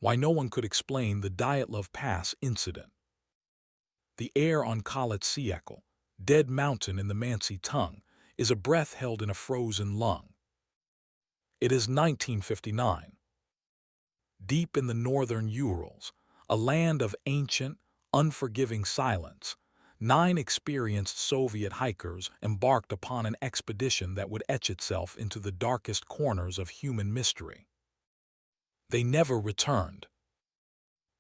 Why no one could explain the Dyatlov Pass incident. The air on Khalat Siakal, dead mountain in the Mansi tongue, is a breath held in a frozen lung. It is 1959. Deep in the northern Urals, a land of ancient, unforgiving silence, 9 experienced Soviet hikers embarked upon an expedition that would etch itself into the darkest corners of human mystery. They never returned.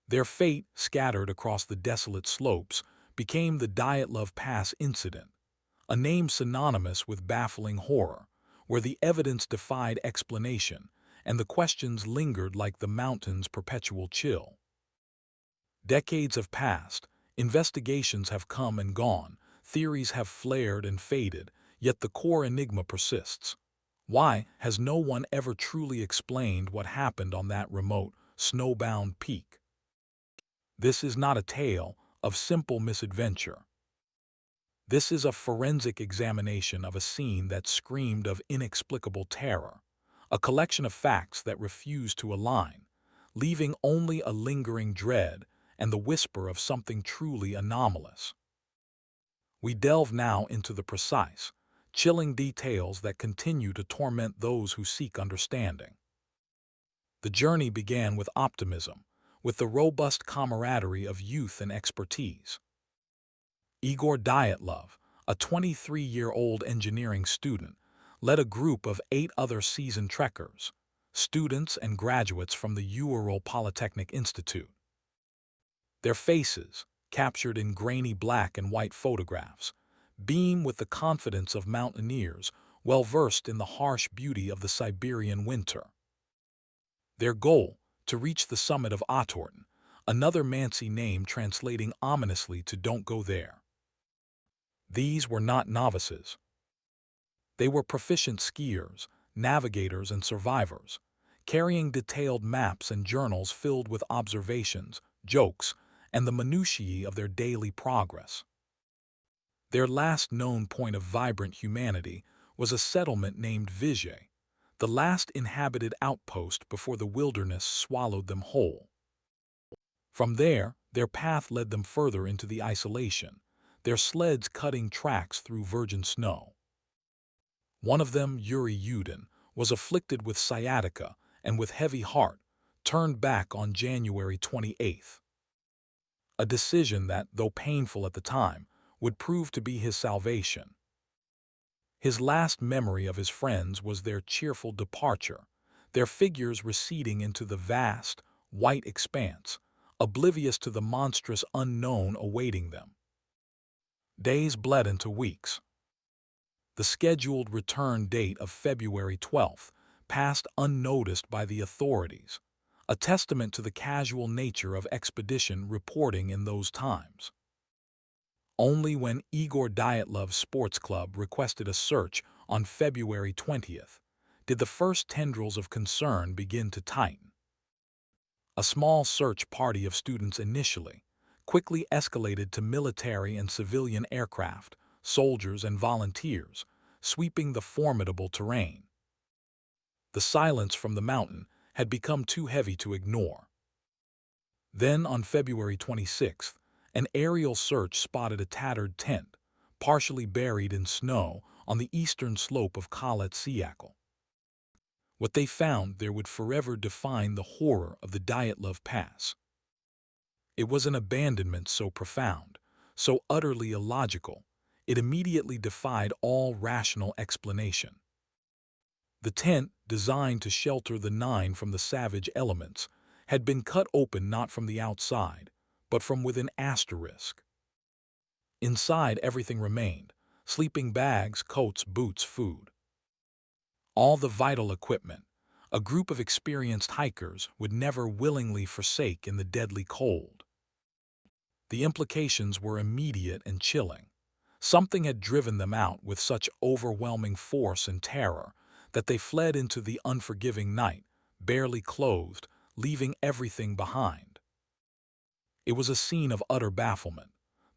Their fate, scattered across the desolate slopes, became the Dyatlov Pass incident, a name synonymous with baffling horror, where the evidence defied explanation and the questions lingered like the mountain's perpetual chill. Decades have passed, investigations have come and gone, theories have flared and faded, yet the core enigma persists. Why has no one ever truly explained what happened on that remote, snowbound peak? This is not a tale of simple misadventure. This is a forensic examination of a scene that screamed of inexplicable terror, a collection of facts that refuse to align, leaving only a lingering dread and the whisper of something truly anomalous. We delve now into the precise, chilling details that continue to torment those who seek understanding. The journey began with optimism, with the robust camaraderie of youth and expertise. Igor Dyatlov, a 23-year-old engineering student, led a group of 8 other seasoned trekkers, students and graduates from the Ural Polytechnic Institute. Their faces, captured in grainy black and white photographs, beam with the confidence of mountaineers well versed in the harsh beauty of the Siberian winter. Their goal, to reach the summit of Otorten, another Mansi name translating ominously to "don't go there." These were not novices. They were proficient skiers, navigators, and survivors, carrying detailed maps and journals filled with observations, jokes, and the minutiae of their daily progress. Their last known point of vibrant humanity was a settlement named Vizhay, the last inhabited outpost before the wilderness swallowed them whole. From there, their path led them further into the isolation, their sleds cutting tracks through virgin snow. One of them, Yuri Yudin, was afflicted with sciatica and with heavy heart, turned back on January 28th. A decision that, though painful at the time, would prove to be his salvation. His last memory of his friends was their cheerful departure, their figures receding into the vast, white expanse, oblivious to the monstrous unknown awaiting them. Days bled into weeks. The scheduled return date of February 12th passed unnoticed by the authorities, a testament to the casual nature of expedition reporting in those times. Only when Igor Dyatlov's sports club requested a search on February 20th did the first tendrils of concern begin to tighten. A small search party of students initially quickly escalated to military and civilian aircraft, soldiers and volunteers, sweeping the formidable terrain. The silence from the mountain had become too heavy to ignore. Then, on February 26th, an aerial search spotted a tattered tent, partially buried in snow, on the eastern slope of Khalat Siakal. What they found there would forever define the horror of the Dyatlov Pass. It was an abandonment so profound, so utterly illogical, it immediately defied all rational explanation. The tent, designed to shelter the 9 from the savage elements, had been cut open not from the outside, but from within asterisk. Inside everything remained: sleeping bags, coats, boots, food. All the vital equipment a group of experienced hikers would never willingly forsake in the deadly cold. The implications were immediate and chilling. Something had driven them out with such overwhelming force and terror that they fled into the unforgiving night, barely clothed, leaving everything behind. It was a scene of utter bafflement,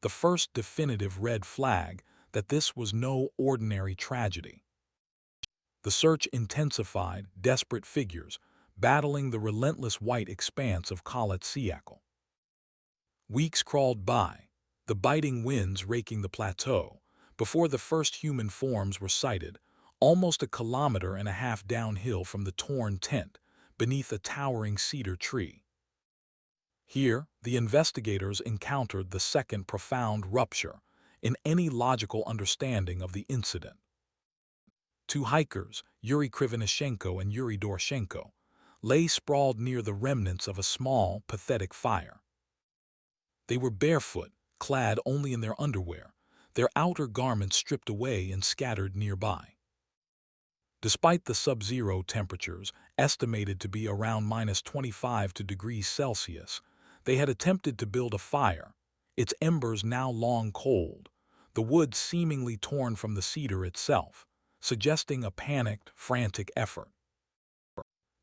the first definitive red flag that this was no ordinary tragedy. The search intensified, desperate figures, battling the relentless white expanse of Khalat Siakal. Weeks crawled by, the biting winds raking the plateau, before the first human forms were sighted, almost a kilometer and a half downhill from the torn tent, beneath a towering cedar tree. Here, the investigators encountered the second profound rupture in any logical understanding of the incident. Two hikers, Yuri Krivonishenko and Yuri Doroshenko, lay sprawled near the remnants of a small, pathetic fire. They were barefoot, clad only in their underwear, their outer garments stripped away and scattered nearby. Despite the sub-zero temperatures, estimated to be around -25 degrees Celsius, they had attempted to build a fire, its embers now long cold, the wood seemingly torn from the cedar itself, suggesting a panicked, frantic effort.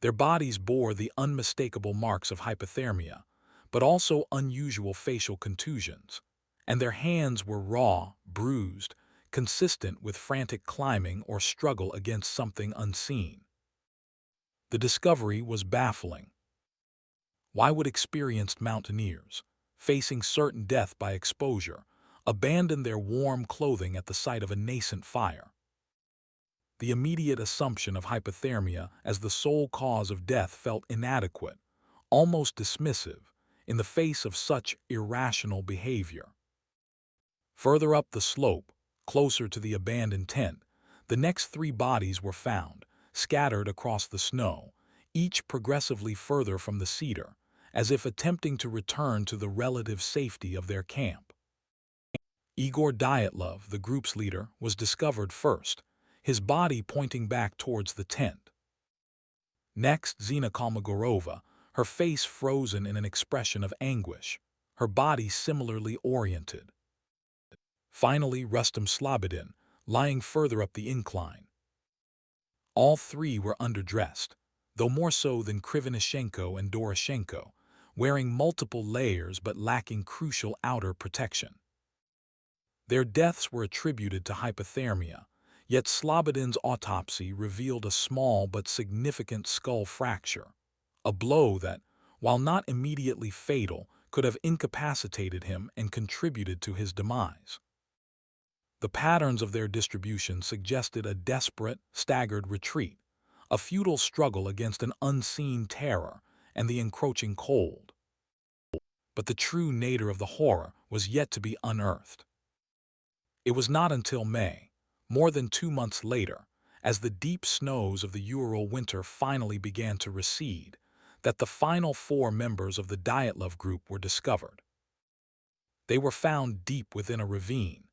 Their bodies bore the unmistakable marks of hypothermia, but also unusual facial contusions, and their hands were raw, bruised, consistent with frantic climbing or struggle against something unseen. The discovery was baffling. Why would experienced mountaineers, facing certain death by exposure, abandon their warm clothing at the sight of a nascent fire? The immediate assumption of hypothermia as the sole cause of death felt inadequate, almost dismissive, in the face of such irrational behavior. Further up the slope, closer to the abandoned tent, the next three bodies were found, scattered across the snow, each progressively further from the cedar, as if attempting to return to the relative safety of their camp. Igor Dyatlov, the group's leader, was discovered first, his body pointing back towards the tent. Next, Zina Kolmogorova, her face frozen in an expression of anguish, her body similarly oriented. Finally, Rustam Slobodin, lying further up the incline. All three were underdressed, though more so than Krivonishenko and Doroshenko, wearing multiple layers but lacking crucial outer protection. Their deaths were attributed to hypothermia, yet Slobodin's autopsy revealed a small but significant skull fracture, a blow that, while not immediately fatal, could have incapacitated him and contributed to his demise. The patterns of their distribution suggested a desperate, staggered retreat, a futile struggle against an unseen terror and the encroaching cold. But the true nature of the horror was yet to be unearthed. It was not until May, more than 2 months later, as the deep snows of the Ural winter finally began to recede, that the final 4 members of the Dyatlov group were discovered. They were found deep within a ravine,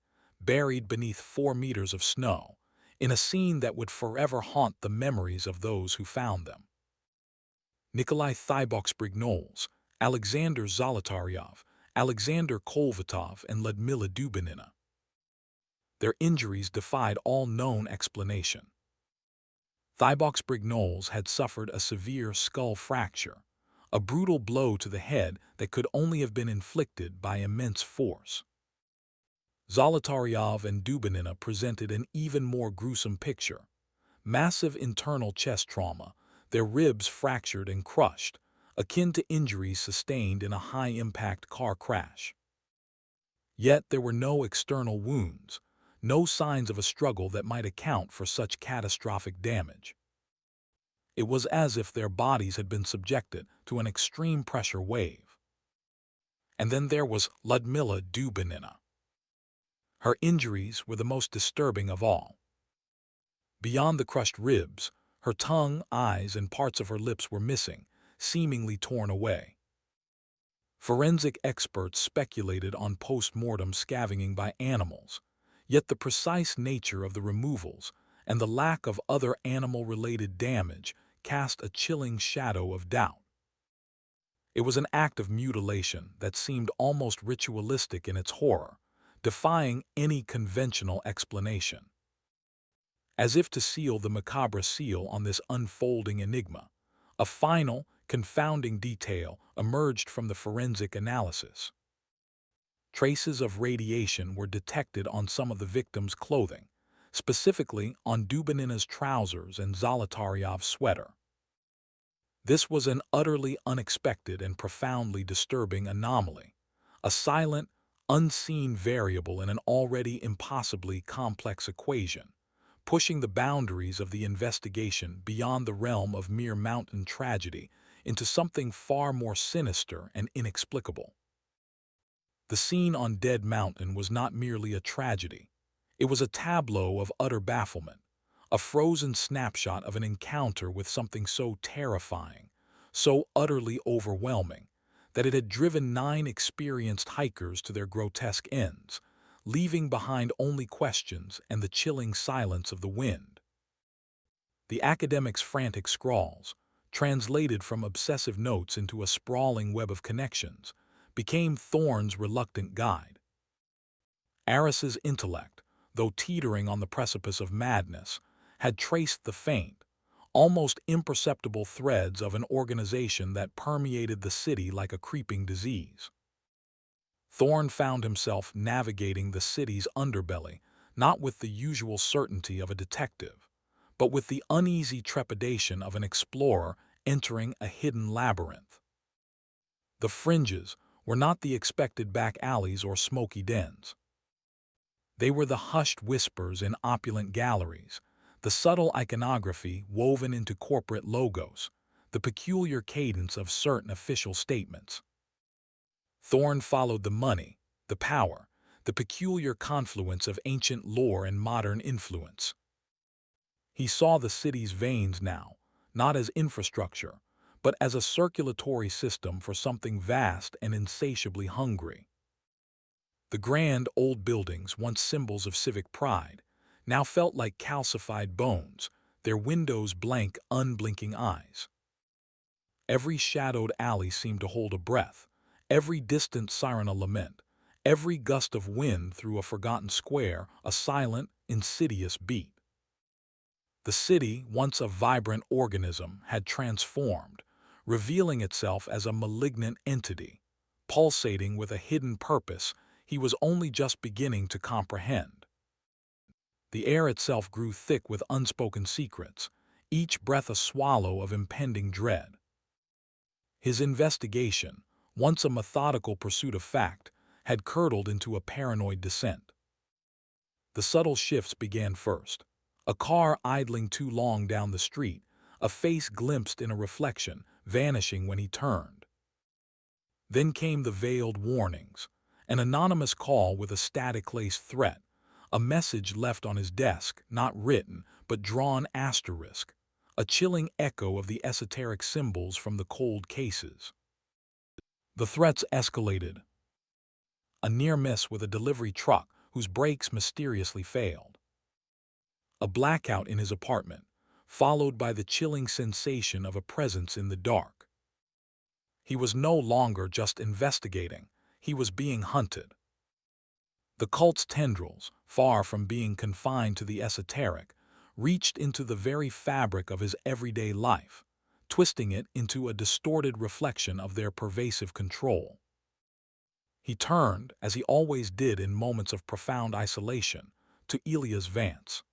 buried beneath 4 meters of snow, in a scene that would forever haunt the memories of those who found them. Nikolai Thiboksbrignoles, Alexander Zolotaryov, Alexander Kolvatov, and Ludmila Dubinina. Their injuries defied all known explanation. Thiboksbrignoles had suffered a severe skull fracture, a brutal blow to the head that could only have been inflicted by immense force. Zolotaryov and Dubinina presented an even more gruesome picture. Massive internal chest trauma, their ribs fractured and crushed, akin to injuries sustained in a high-impact car crash. Yet there were no external wounds, no signs of a struggle that might account for such catastrophic damage. It was as if their bodies had been subjected to an extreme pressure wave. And then there was Ludmila Dubinina. Her injuries were the most disturbing of all. Beyond the crushed ribs, her tongue, eyes, and parts of her lips were missing, seemingly torn away. Forensic experts speculated on post-mortem scavenging by animals, yet the precise nature of the removals and the lack of other animal-related damage cast a chilling shadow of doubt. It was an act of mutilation that seemed almost ritualistic in its horror, defying any conventional explanation. As if to seal the macabre seal on this unfolding enigma, a final, confounding detail emerged from the forensic analysis. Traces of radiation were detected on some of the victims' clothing, specifically on Dubinina's trousers and Zolotaryov's sweater. This was an utterly unexpected and profoundly disturbing anomaly, a silent, unseen variable in an already impossibly complex equation, pushing the boundaries of the investigation beyond the realm of mere mountain tragedy into something far more sinister and inexplicable. The scene on Dead Mountain was not merely a tragedy. It was a tableau of utter bafflement, a frozen snapshot of an encounter with something so terrifying, so utterly overwhelming, that it had driven 9 experienced hikers to their grotesque ends, leaving behind only questions and the chilling silence of the wind. The academic's frantic scrawls, translated from obsessive notes into a sprawling web of connections, became Thorne's reluctant guide. Aris's intellect, though teetering on the precipice of madness, had traced the faint, almost imperceptible threads of an organization that permeated the city like a creeping disease. Thorne found himself navigating the city's underbelly, not with the usual certainty of a detective, but with the uneasy trepidation of an explorer entering a hidden labyrinth. The fringes were not the expected back alleys or smoky dens. They were the hushed whispers in opulent galleries, the subtle iconography woven into corporate logos, the peculiar cadence of certain official statements. Thorne followed the money, the power, the peculiar confluence of ancient lore and modern influence. He saw the city's veins now, not as infrastructure, but as a circulatory system for something vast and insatiably hungry. The grand old buildings, once symbols of civic pride, now felt like calcified bones, their windows blank, unblinking eyes. Every shadowed alley seemed to hold a breath, every distant siren a lament, every gust of wind through a forgotten square a silent, insidious beat. The city, once a vibrant organism, had transformed, revealing itself as a malignant entity, pulsating with a hidden purpose he was only just beginning to comprehend. The air itself grew thick with unspoken secrets, each breath a swallow of impending dread. His investigation, once a methodical pursuit of fact, had curdled into a paranoid descent. The subtle shifts began first. A car idling too long down the street, a face glimpsed in a reflection, vanishing when he turned. Then came the veiled warnings, an anonymous call with a static-laced threat, a message left on his desk, not written, but drawn asterisk, a chilling echo of the esoteric symbols from the cold cases. The threats escalated. A near miss with a delivery truck whose brakes mysteriously failed. A blackout in his apartment, followed by the chilling sensation of a presence in the dark. He was no longer just investigating, he was being hunted. The cult's tendrils, far from being confined to the esoteric, reached into the very fabric of his everyday life, twisting it into a distorted reflection of their pervasive control. He turned, as he always did in moments of profound isolation, to Elias Vance.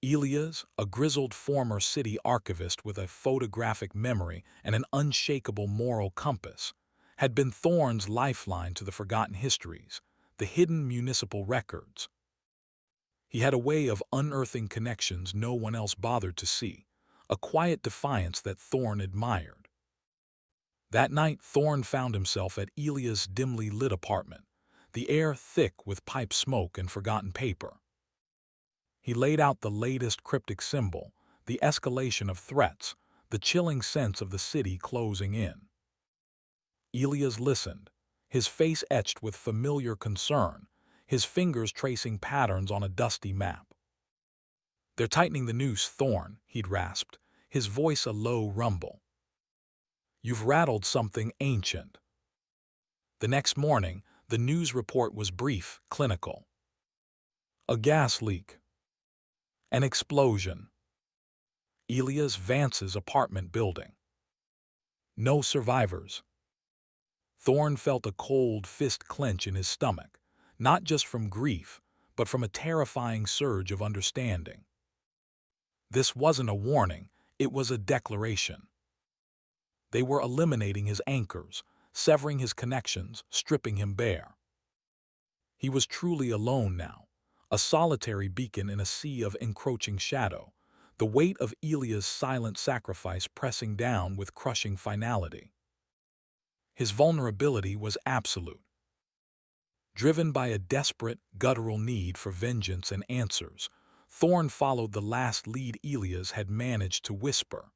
Elias, a grizzled former city archivist with a photographic memory and an unshakable moral compass, had been Thorne's lifeline to the forgotten histories, the hidden municipal records. He had a way of unearthing connections no one else bothered to see, a quiet defiance that Thorne admired. That night, Thorne found himself at Elias' dimly lit apartment, the air thick with pipe smoke and forgotten paper. He laid out the latest cryptic symbol, the escalation of threats, the chilling sense of the city closing in. Elias listened, his face etched with familiar concern, his fingers tracing patterns on a dusty map. "They're tightening the noose, Thorne," he'd rasped, his voice a low rumble. "You've rattled something ancient." The next morning, the news report was brief, clinical. A gas leak. An explosion. Elias Vance's apartment building. No survivors. Thorne felt a cold fist clench in his stomach, not just from grief, but from a terrifying surge of understanding. This wasn't a warning, it was a declaration. They were eliminating his anchors, severing his connections, stripping him bare. He was truly alone now, a solitary beacon in a sea of encroaching shadow, the weight of Ilya's silent sacrifice pressing down with crushing finality. His vulnerability was absolute. Driven by a desperate, guttural need for vengeance and answers, Thorn followed the last lead Elias had managed to whisper,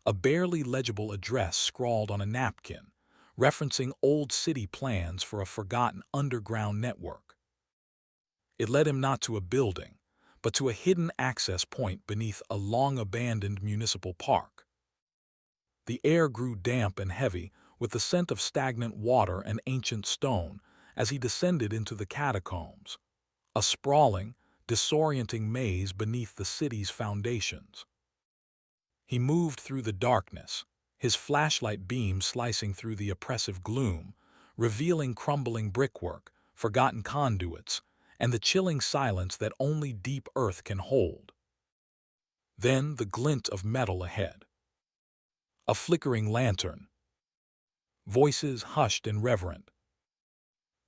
a barely legible address scrawled on a napkin, referencing old city plans for a forgotten underground network. It led him not to a building, but to a hidden access point beneath a long-abandoned municipal park. The air grew damp and heavy with the scent of stagnant water and ancient stone as he descended into the catacombs, a sprawling, disorienting maze beneath the city's foundations. He moved through the darkness, his flashlight beam slicing through the oppressive gloom, revealing crumbling brickwork, forgotten conduits, and the chilling silence that only deep earth can hold. Then the glint of metal ahead. A flickering lantern. Voices hushed and reverent.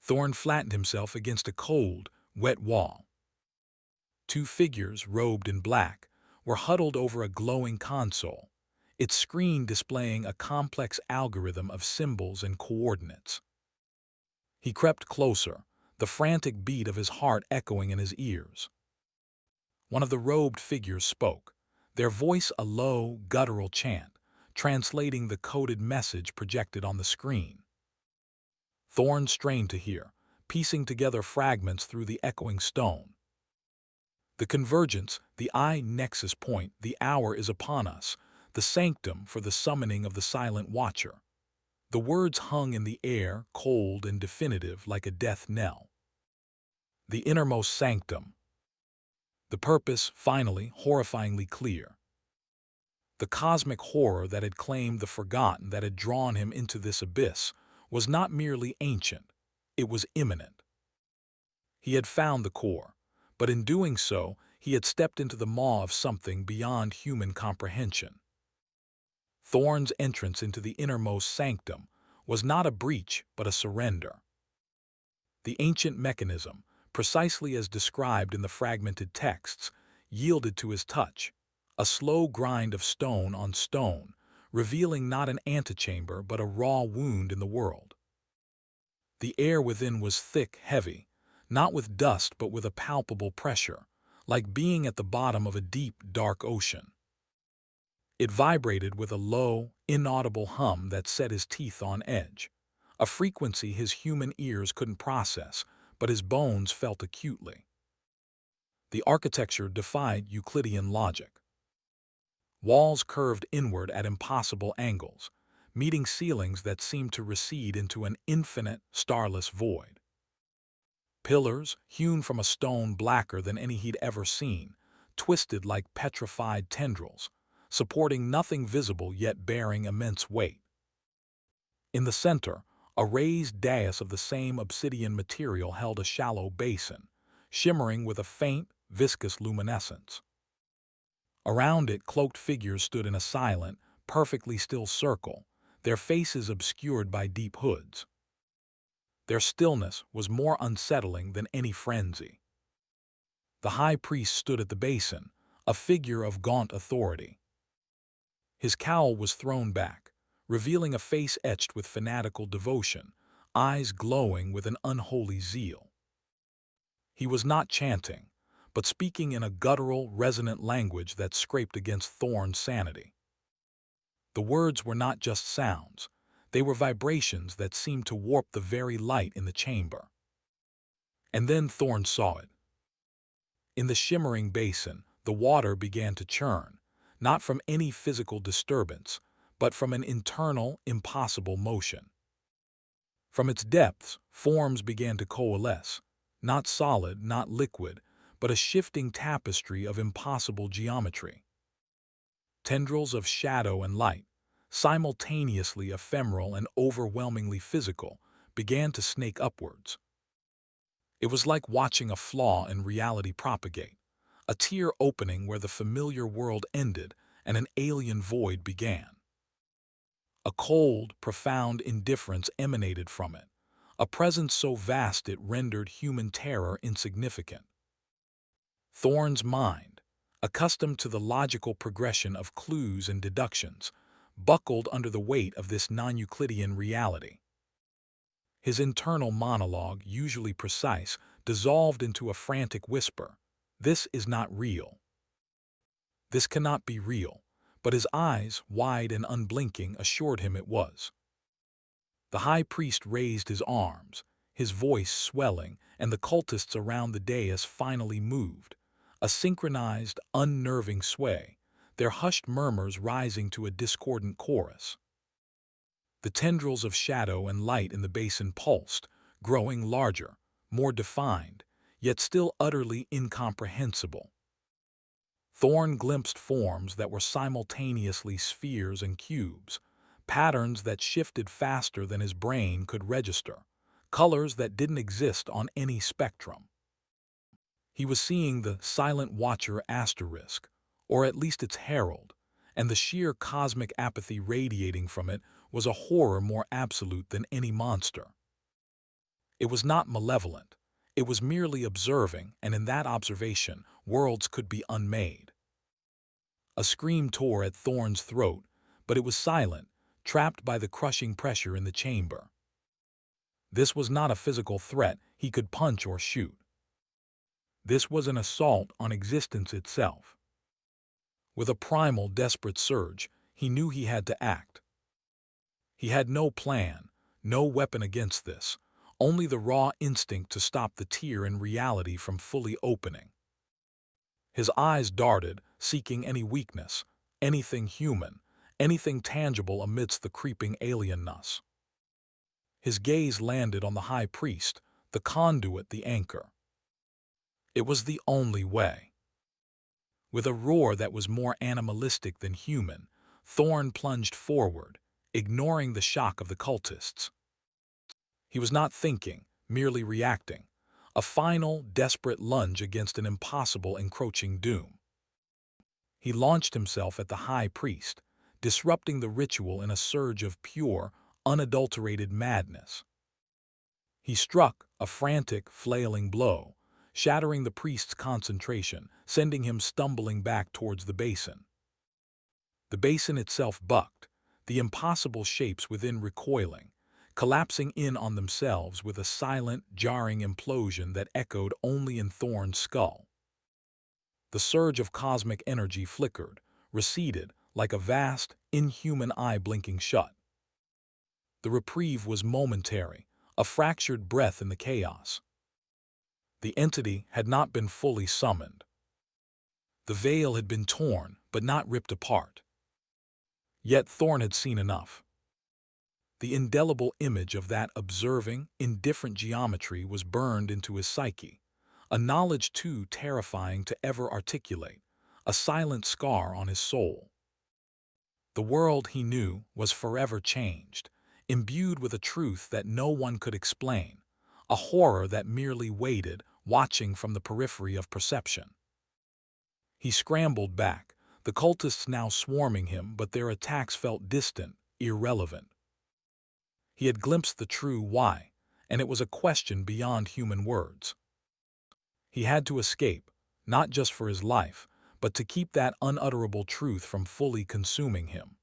Thorn flattened himself against a cold, wet wall. Two figures, robed in black, were huddled over a glowing console, its screen displaying a complex algorithm of symbols and coordinates. He crept closer, the frantic beat of his heart echoing in his ears. One of the robed figures spoke, their voice a low, guttural chant, translating the coded message projected on the screen. Thorn strained to hear, piecing together fragments through the echoing stone. The convergence, the I-nexus point, the hour is upon us, the sanctum for the summoning of the silent watcher. The words hung in the air, cold and definitive like a death knell. The innermost sanctum. The purpose, finally, horrifyingly clear. The cosmic horror that had claimed the forgotten, that had drawn him into this abyss, was not merely ancient, it was imminent. He had found the core, but in doing so, he had stepped into the maw of something beyond human comprehension. Thorn's entrance into the innermost sanctum was not a breach but a surrender. The ancient mechanism, precisely as described in the fragmented texts, yielded to his touch, a slow grind of stone on stone, revealing not an antechamber but a raw wound in the world. The air within was thick, heavy, not with dust but with a palpable pressure, like being at the bottom of a deep, dark ocean. It vibrated with a low, inaudible hum that set his teeth on edge, a frequency his human ears couldn't process, but his bones felt acutely. The architecture defied Euclidean logic. Walls curved inward at impossible angles, meeting ceilings that seemed to recede into an infinite, starless void. Pillars, hewn from a stone blacker than any he'd ever seen, twisted like petrified tendrils, supporting nothing visible yet bearing immense weight. In the center, a raised dais of the same obsidian material held a shallow basin, shimmering with a faint, viscous luminescence. Around it, cloaked figures stood in a silent, perfectly still circle, their faces obscured by deep hoods. Their stillness was more unsettling than any frenzy. The high priest stood at the basin, a figure of gaunt authority. His cowl was thrown back, revealing a face etched with fanatical devotion, eyes glowing with an unholy zeal. He was not chanting, but speaking in a guttural, resonant language that scraped against Thorn's sanity. The words were not just sounds, they were vibrations that seemed to warp the very light in the chamber. And then Thorn saw it. In the shimmering basin, the water began to churn, not from any physical disturbance, but from an internal, impossible motion. From its depths, forms began to coalesce, not solid, not liquid, but a shifting tapestry of impossible geometry. Tendrils of shadow and light, simultaneously ephemeral and overwhelmingly physical, began to snake upwards. It was like watching a flaw in reality propagate, a tear opening where the familiar world ended and an alien void began. A cold, profound indifference emanated from it, a presence so vast it rendered human terror insignificant. Thorne's mind, accustomed to the logical progression of clues and deductions, buckled under the weight of this non-Euclidean reality. His internal monologue, usually precise, dissolved into a frantic whisper. This is not real. This cannot be real, but his eyes, wide and unblinking, assured him it was. The high priest raised his arms, his voice swelling, and the cultists around the dais finally moved, a synchronized, unnerving sway, their hushed murmurs rising to a discordant chorus. The tendrils of shadow and light in the basin pulsed, growing larger, more defined, yet still utterly incomprehensible. Thorne glimpsed forms that were simultaneously spheres and cubes, patterns that shifted faster than his brain could register, colors that didn't exist on any spectrum. He was seeing the silent watcher asterisk, or at least its herald, and the sheer cosmic apathy radiating from it was a horror more absolute than any monster. It was not malevolent. It was merely observing, and in that observation, worlds could be unmade. A scream tore at Thorne's throat, but it was silent, trapped by the crushing pressure in the chamber. This was not a physical threat he could punch or shoot. This was an assault on existence itself. With a primal, desperate surge, he knew he had to act. He had no plan, no weapon against this, only the raw instinct to stop the tear in reality from fully opening. His eyes darted, seeking any weakness, anything human, anything tangible amidst the creeping alienness. His gaze landed on the high priest, the conduit, the anchor. It was the only way. With a roar that was more animalistic than human, Thorne plunged forward, ignoring the shock of the cultists. He was not thinking, merely reacting, a final, desperate lunge against an impossible, encroaching doom. He launched himself at the high priest, disrupting the ritual in a surge of pure, unadulterated madness. He struck, a frantic, flailing blow, shattering the priest's concentration, sending him stumbling back towards the basin. The basin itself bucked, the impossible shapes within recoiling, collapsing in on themselves with a silent, jarring implosion that echoed only in Thorne's skull. The surge of cosmic energy flickered, receded, like a vast, inhuman eye blinking shut. The reprieve was momentary, a fractured breath in the chaos. The entity had not been fully summoned. The veil had been torn, but not ripped apart. Yet Thorne had seen enough. The indelible image of that observing, indifferent geometry was burned into his psyche, a knowledge too terrifying to ever articulate, a silent scar on his soul. The world he knew was forever changed, imbued with a truth that no one could explain, a horror that merely waited, watching from the periphery of perception. He scrambled back, the cultists now swarming him, but their attacks felt distant, irrelevant. He had glimpsed the true why, and it was a question beyond human words. He had to escape, not just for his life, but to keep that unutterable truth from fully consuming him.